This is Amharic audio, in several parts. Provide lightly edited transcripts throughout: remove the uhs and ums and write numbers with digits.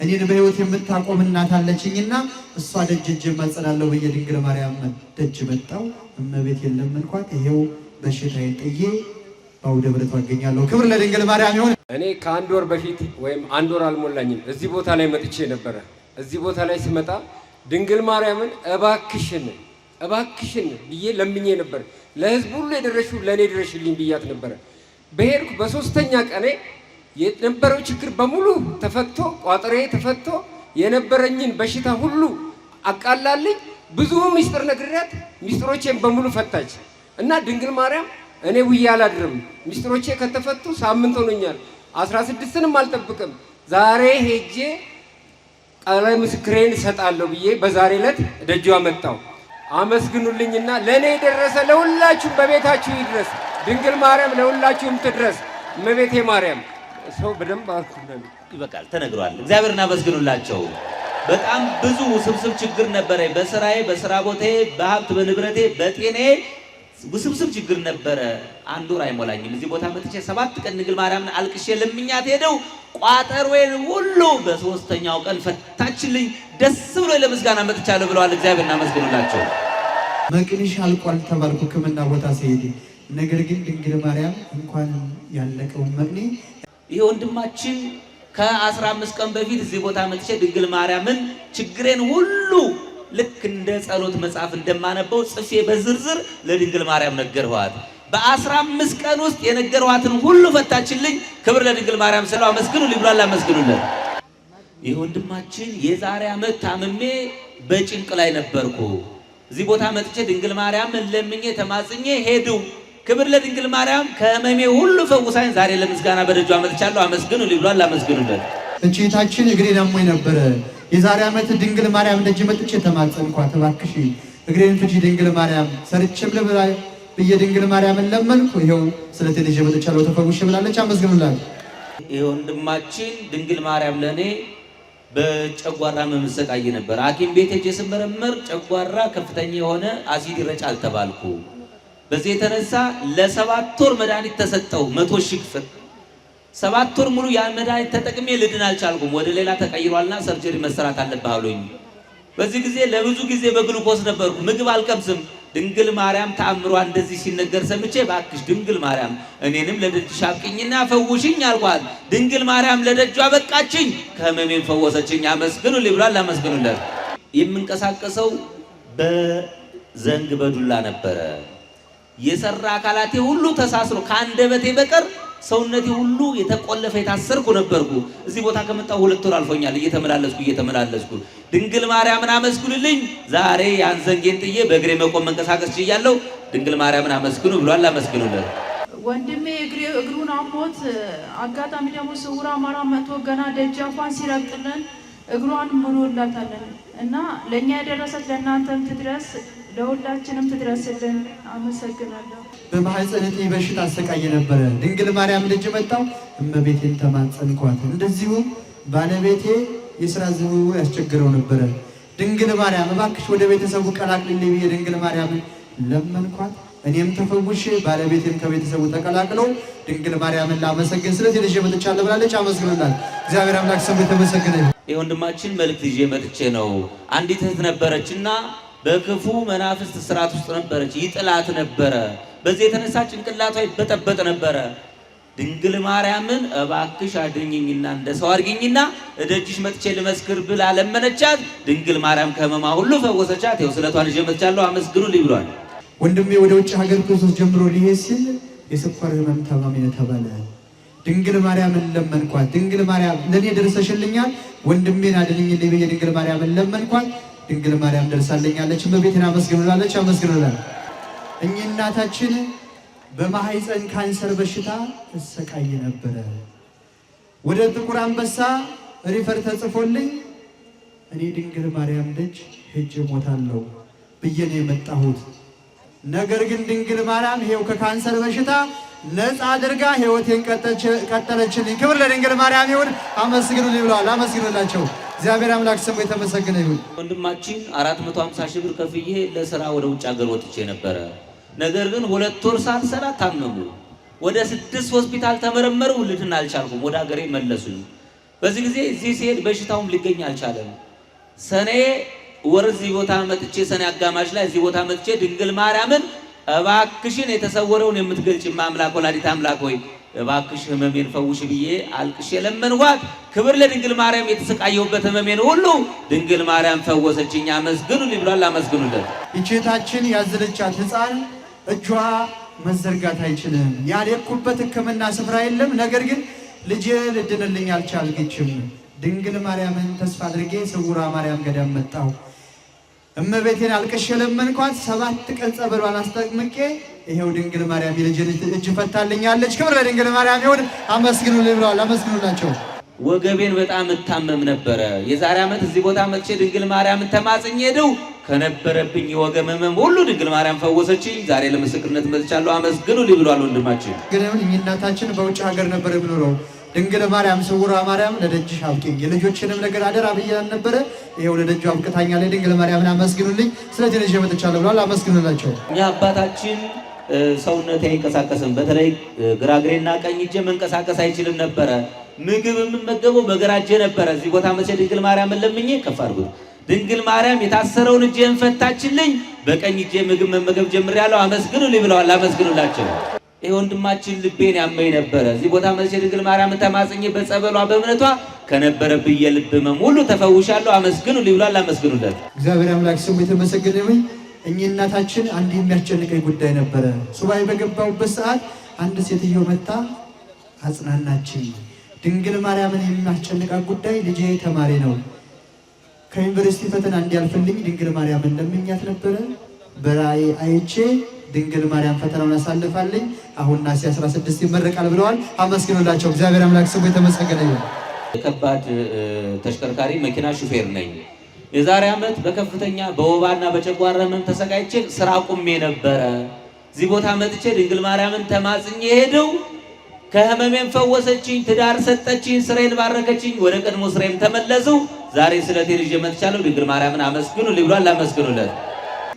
እኔን በህይወት የምታቆም እናት አለችኝና እሷ ደጅ ማጸናለሁ በየድንግል ማርያም ደጅ መጣው እመቤት የለምንኳት ይሄው በሽታዬን ጥዬ ባውደ ብረት አገኛለሁ። ክብር ለድንግል ማርያም ይሁን። እኔ ከአንድ ወር በፊት ወይም አንድ ወር አልሞላኝም እዚህ ቦታ ላይ መጥቼ ነበር። እዚህ ቦታ ላይ ሲመጣ ድንግል ማርያምን እባክሽን ብዬ ለምኜ ነበር። ለህዝብ ሁሉ የደረሽው ለኔ ድረሽልኝ ብያት ነበር። በሄድኩ በሶስተኛ ቀኔ የነበረው ችግር በሙሉ ተፈቶ ቋጥሬ ተፈቶ የነበረኝን በሽታ ሁሉ አቃላልኝ። ብዙ ሚስጥር ነግሬያት ሚስጥሮቼን በሙሉ ፈታች እና ድንግል ማርያም እኔ ውዬ አላድርም። ሚስጥሮቼ ከተፈቱ ሳምንት ሆኖኛል። 16ንም አልጠብቅም። ዛሬ ሄጄ ቃለ ምስክሬን እሰጣለሁ ብዬ በዛሬ ዕለት ደጇ መጣሁ። አመስግኑልኝና ለኔ የደረሰ ለሁላችሁም በቤታችሁ ይድረስ። ድንግል ማርያም ለሁላችሁም ትድረስ። እመቤቴ ማርያም ሰው በደንብ አልኩልኝ። ይበቃል፣ ተነግሯል። እግዚአብሔርን አመስግኑላቸው። በጣም ብዙ ውስብስብ ችግር ነበረ። በስራዬ፣ በስራ ቦታዬ፣ በሀብት በንብረቴ፣ በጤናዬ ውስብስብ ችግር ነበረ። አንድ ወር አይሞላኝም እዚህ ቦታ መጥቼ 7 ቀን ድንግል ማርያምን አልቅሼ ለምኛት ሄደው ቋጠሮዬን ሁሉ በሶስተኛው ቀን ፈታችልኝ። ደስ ብሎ ለምስጋና መጥቻለሁ ብለዋል። እግዚአብሔርን አመስግኑላቸው። መቅንሽ አልቋል ተባልኩ ሕክምና ቦታ ሲሄድ፣ ነገር ግን ድንግል ማርያም እንኳን ያለቀው መቅኔ ይሄ ወንድማችን ከ15 ቀን በፊት እዚህ ቦታ መጥቼ ድንግል ማርያምን ችግሬን ሁሉ ልክ እንደ ጸሎት መጽሐፍ እንደማነበው ጽፌ በዝርዝር ለድንግል ማርያም ነገርኋት። በ15 ቀን ውስጥ የነገርኋትን ሁሉ ፈታችልኝ። ክብር ለድንግል ማርያም ስለው አመስግኑ ሊብላል። አመስግኑለት። ይህ ወንድማችን የዛሬ ዓመት ታምሜ በጭንቅ ላይ ነበርኩ። እዚህ ቦታ መጥቼ ድንግል ማርያምን ለምኜ ተማጽኜ ሄዱ። ክብር ለድንግል ማርያም ከህመሜ ሁሉ ፈውሳኝ ዛሬ ለምስጋና በደጇ መጥቻለሁ። አመስግኑ ሊብላል። አመስግኑለት። እቺታችን እግሬን አሞኝ ነበረ። የዛሬ ዓመት ድንግል ማርያም ደጅ መጥቼ ተማጸንኳት። እባክሽ እግሬን ፍቺ ድንግል ማርያም ሰርቼም ልብላ ብዬ ድንግል ማርያምን ለመንኩ። ይሄው ስለቴ ልጅ መጥቻለሁ ተፈውሼ ብላለች። አመስግኑላት። ይሄ ወንድማችን ድንግል ማርያም ለኔ በጨጓራ መመሰቃይ ነበር። ሐኪም ቤት ሄጄ ስመረመር ጨጓራ ከፍተኛ የሆነ አሲድ ይረጫል ተባልኩ። በዚህ የተነሳ ለ7 ወር መድኃኒት ተሰጠው 100 ሺህ ብር። 7 ወር ሙሉ ያን መድኃኒት ተጠቅሜ ልድን አልቻልኩም። ወደ ሌላ ተቀይሯልና ሰርጀሪ መሰራት አለብህ አሉኝ። በዚህ ጊዜ ለብዙ ጊዜ በግሉኮስ ነበርኩ። ምግብ አልቀምስም። ድንግል ማርያም ተአምሯ እንደዚህ ሲነገር ሰምቼ ባክሽ ድንግል ማርያም እኔንም ለደጅሽ አብቂኝና ፈውሽኝ አልኳት። ድንግል ማርያም ለደጇ በቃችኝ፣ ከህመሜን ፈወሰችኝ። አመስግኑ ሊብላል። አመስግኑለት። የምንቀሳቀሰው በዘንግ በዱላ ነበረ። የሰራ አካላቴ ሁሉ ተሳስሮ ከአንደበቴ በቀር ሰውነቴ ሁሉ የተቆለፈ የታሰርኩ ነበርኩ። እዚህ ቦታ ከመጣሁ 2 ወር አልፎኛል። እየተመላለስኩ ድንግል ማርያምን አመስግኑልኝ። ዛሬ ያን ዘንጌን ጥዬ በእግሬ መቆም መንቀሳቀስ ችያለሁ። ድንግል ማርያምን አመስግኑ ብሏል። አመስግኑለት። ወንድሜ እግሩን አሞት አጋጣሚ ደግሞ ስውራ አማራ መጥቶ ገና ደጃፏን ሲረግጥልን እግሯን ምንወላታለን እና ለእኛ የደረሰት ለእናንተም ትድረስ፣ ለሁላችንም ትድረስልን። አመሰግናለሁ። በማህፀነቴ በሽታ አሰቃየ ነበረ። ድንግል ማርያም ልጅ መጣው እመቤቴን ተማጸንኳት። እንደዚሁ ባለቤቴ የሥራ ዝውውር ያስቸግረው ነበረ። ድንግል ማርያም እባክሽ ወደ ቤተሰቡ ቀላቅልልኝ ብዬ ድንግል ማርያምን ለመንኳት። እኔም ተፈውሼ ባለቤቴም ከቤተሰቡ ተቀላቅለው ድንግል ማርያምን ላመሰግን ስለዚህ ልጅ መጥቻለሁ ብላለች። አመስግኑላት። እግዚአብሔር አምላክ ስሙ የተመሰገነ ይሁን። የወንድማችን መልእክት ይዤ መጥቼ ነው። አንዲት እህት ነበረችና በክፉ መናፍስት ስርዓት ውስጥ ነበረች። ይጥላት ነበረ። በዚህ የተነሳ ጭንቅላቷ ይበጠበጥ ነበረ። ድንግል ማርያምን እባክሽ አድኝኝና እንደ ሰው አድርጊኝና እደጅሽ መጥቼ ልመስክር ብላ ለመነቻት። ድንግል ማርያም ከህመማ ሁሉ ፈወሰቻት። ይኸው ስለቷን ይዤ መጥቻለሁ። አመስግኑ ብሏል። ወንድሜ ወደ ውጭ ሀገር ክርስቶስ ጀምሮ ሊሄድ ሲል የስኳር ህመም ታማሚ ነው ተባለ። ድንግል ማርያምን ለመንኳት። ድንግል ማርያም ለኔ ደርሰሽልኛል፣ ወንድሜን አድኝልኝ ብዬ ድንግል ማርያምን ለመንኳት። ድንግል ማርያም ደርሳለኛለች። እመቤቴን አመስግኑላለች። አመስግኑላል። እኚህ እናታችን በማህፀን ካንሰር በሽታ ተሰቃይ ነበረ። ወደ ጥቁር አንበሳ ሪፈር ተጽፎልኝ እኔ ድንግል ማርያም ደጅ ሄጄ ሞታለሁ ብዬ ነው የመጣሁት። ነገር ግን ድንግል ማርያም ይሄው ከካንሰር በሽታ ነፃ አድርጋ ህይወቴን ቀጠለችልኝ። ክብር ለድንግል ማርያም ይሁን። አመስግኑልኝ ብለዋል። አመስግኑላቸው። እግዚአብሔር አምላክ ስሙ የተመሰገነ ይሁን። ወንድማችን 450 ሺህ ብር ከፍዬ ለሥራ ወደ ውጭ ሀገር ወጥቼ ነበረ። ነገር ግን 2 ወር ሳልሰራ ታመሙ። ወደ 6 ሆስፒታል ተመረመሩ። ልድን አልቻልኩም። ወደ ሀገሬ መለሱኝ። በዚህ ጊዜ እዚህ ሲሄድ በሽታውም ሊገኝ አልቻለም። ሰኔ ወር እዚህ ቦታ መጥቼ ሰኔ አጋማሽ ላይ እዚህ ቦታ መጥቼ ድንግል ማርያምን እባክሽን የተሰወረውን የምትገልጭ አምላክ ወላዲተ አምላክ ሆይ እባክሽ ህመሜን ፈውሽ ብዬ አልቅሼ ለመንኳት። ክብር ለድንግል ማርያም። የተሰቃየሁበት ህመሜን ሁሉ ድንግል ማርያም ፈወሰችኝ። አመስግኑልኝ ብሏል። አመስግኑለት። ይቼታችን ያዘለቻት ሕፃን እጇ መዘርጋት አይችልም። ያልሄድኩበት ሕክምና ስፍራ የለም። ነገር ግን ልጄ ልድንልኝ አልቻለችም። ድንግል ማርያምን ተስፋ አድርጌ ስውሯ ማርያም ገዳም መጣሁ። እመቤቴን አልቅሼ ለመንኳት። 7 ቀን ጸበሏን አስጠምቄ ይሄው ድንግል ማርያም የልጄን እጅ ፈታልኛለች። ክብር ለድንግል ማርያም ይሁን። አመስግኑልኝ ብለዋል። አመስግኑላቸው። ወገቤን በጣም እታመም ነበረ። የዛሬ ዓመት እዚህ ቦታ መጥቼ ድንግል ማርያምን ተማጽኜ ሄደው ከነበረብኝ የወገብ ህመም ሁሉ ድንግል ማርያም ፈወሰችኝ። ዛሬ ለምስክርነት መጥቻለሁ። አመስግኑልኝ ብሏል ወንድማችን። ግን እናታችን በውጭ ሀገር ነበር የምኖረው። ድንግል ማርያም ስውሯ ማርያም ለደጅሽ አብቂኝ፣ የልጆችንም ነገር አደራ ብያለሁ ነበረ። ይሄው ለደጁ አብቅታኛለች። ድንግል ማርያምን አመስግኑልኝ። ስለዚህ ልጅ መጥቻለሁ ብሏል። አመስግኑላቸው። እኛ አባታችን ሰውነቴ አይንቀሳቀስም። በተለይ ግራግሬና ቀኝ እጄ መንቀሳቀስ አይችልም ነበረ። ምግብ የምመገበው በግራ እጄ ነበረ። እዚህ ቦታ መቼ ድንግል ማርያምን ለምኜ ከፍ አድርጉት። ድንግል ማርያም የታሰረውን እጄን ፈታችልኝ። በቀኝ እጄ ምግብ መመገብ ጀምሬያለሁ። አመስግኑልኝ ብለዋል። አመስግኑላቸው። ይሄ ወንድማችን ልቤን ያመኝ ነበረ። እዚህ ቦታ መቼ ድንግል ማርያምን ተማጽኜ በጸበሏ በእምነቷ ከነበረብኝ የልብ ህመም ሁሉ ተፈውሻለሁ። አመስግኑልኝ ብሏል። አመስግኑለት። እግዚአብሔር አምላክ ስሙ የተመሰገነ ይሁን። እኚህ እናታችን አንድ የሚያስጨንቀኝ ጉዳይ ነበረ። ሱባኤ በገባሁበት ሰዓት አንድ ሴትዮ መጣ አጽናናችኝ። ድንግል ማርያምን የሚያስጨንቃት ጉዳይ ልጄ ተማሪ ነው፣ ከዩኒቨርሲቲ ፈተና እንዲያልፍልኝ ድንግል ማርያምን ለምኛት ነበረ። በራእይ አይቼ ድንግል ማርያም ፈተናውን አሳልፋልኝ አሁን ነሐሴ 16 ይመረቃል ብለዋል። አመስግኑላቸው። እግዚአብሔር አምላክ ስሙ የተመሰገነ ይሁን። የከባድ ተሽከርካሪ መኪና ሹፌር ነኝ። የዛሬ ዓመት በከፍተኛ በወባና በጨጓራ ህመም ተሰቃይቼ ስራ ቁሜ ነበረ። እዚህ ቦታ መጥቼ ድንግል ማርያምን ተማጽኜ ሄደው ከህመሜን ፈወሰችኝ፣ ትዳር ሰጠችኝ፣ ስራዬን ባረከችኝ። ወደ ቀድሞ ስራዬም ተመለስሁ። ዛሬ ስለቴን ይዤ መጥቻለሁ። ድንግል ማርያምን አመስግኑልኝ ብሏል። አመስግኑለት።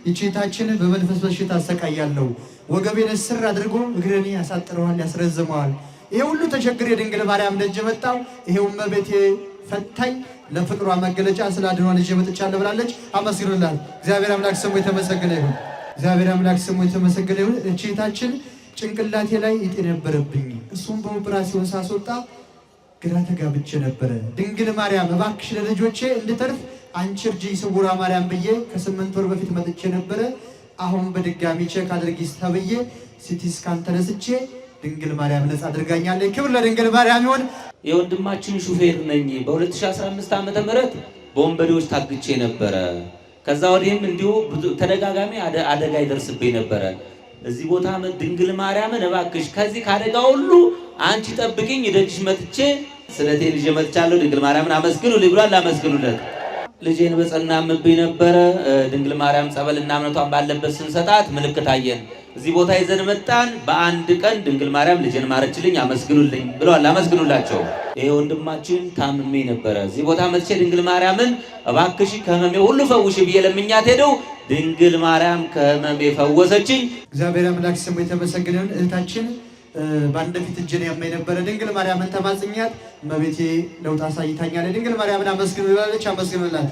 ይቼታችን በመንፈስ በሽታ አሰቃያለሁ። ወገቤን እስር አድርጎ እግሬን ያሳጥረዋል፣ ያስረዝመዋል። ይሄ ሁሉ ተቸግሬ ድንግል ማርያም ደጅ መጣሁ። ይሄው እመቤቴ ፈታኝ፣ ለፍቅሯ መገለጫ ስላድኗን ይዤ መጥቻለሁ ብላለች። አመስግኑላት። እግዚአብሔር አምላክ ስሙ የተመሰገነ ይሁን። እግዚአብሔር አምላክ ስሙ የተመሰገነ ይሁን። ይቼታችን ጭንቅላቴ ላይ እጢ ነበረብኝ። እሱም በኦፕራሲዮን ሳስወጣ ግራ ተጋብቼ ነበረ። ድንግል ማርያም እባክሽ ለልጆቼ እንድተርፍ አንቺ እርጂኝ ስውሯ ማርያም ብዬ ከ8 ወር በፊት መጥቼ ነበረ። አሁን በድጋሚ ቼክ አድርጊ ተብዬ ሲቲ ስካን ተነስቼ ድንግል ማርያም ነፃ አድርጋኛለች። ክብር ለድንግል ማርያም ይሁን። የወንድማችን ሹፌር ነኝ። በ2015 ዓመተ ምህረት በወንበዴዎች ታግቼ ነበረ። ከዛ ወዲህም እንዲሁ ተደጋጋሚ አደጋ ይደርስብኝ ነበረ። እዚህ ቦታ ድንግል ማርያምን እባክሽ ከዚህ ካደጋ ሁሉ አንቺ ጠብቂኝ፣ ደጅሽ መጥቼ ስለቴን ይዤ መጥቻለሁ። ድንግል ማርያምን አመስግኑልኝ ብሏል። አመስግኑለት። ልጄን በጸናምብኝ ነበረ። ድንግል ማርያም ጸበልና እምነቷን ባለበት ስንሰጣት ምልክት አየን። እዚህ ቦታ ይዘን መጣን። በአንድ ቀን ድንግል ማርያም ልጄን ማረችልኝ። አመስግኑልኝ ብለዋል። አመስግኑላቸው። ይሄ ወንድማችን ታምሜ ነበረ። እዚህ ቦታ መጥቼ ድንግል ማርያምን እባክሽ ከህመሜ ሁሉ ፈውሽ ብዬ ለምኛት ሄደው ድንግል ማርያም ከህመሜ ፈወሰችኝ። እግዚአብሔር አምላክ ስሙ የተመሰገነ ይሁን። እህታችን በአንድ ፊት እጄን ያመኝ ነበረ። ድንግል ማርያምን ተማጽኛት እመቤቴ ለውጥ አሳይታኛለች። ድንግል ማርያምን አመስግኑ ብላለች። አመስግኑላት።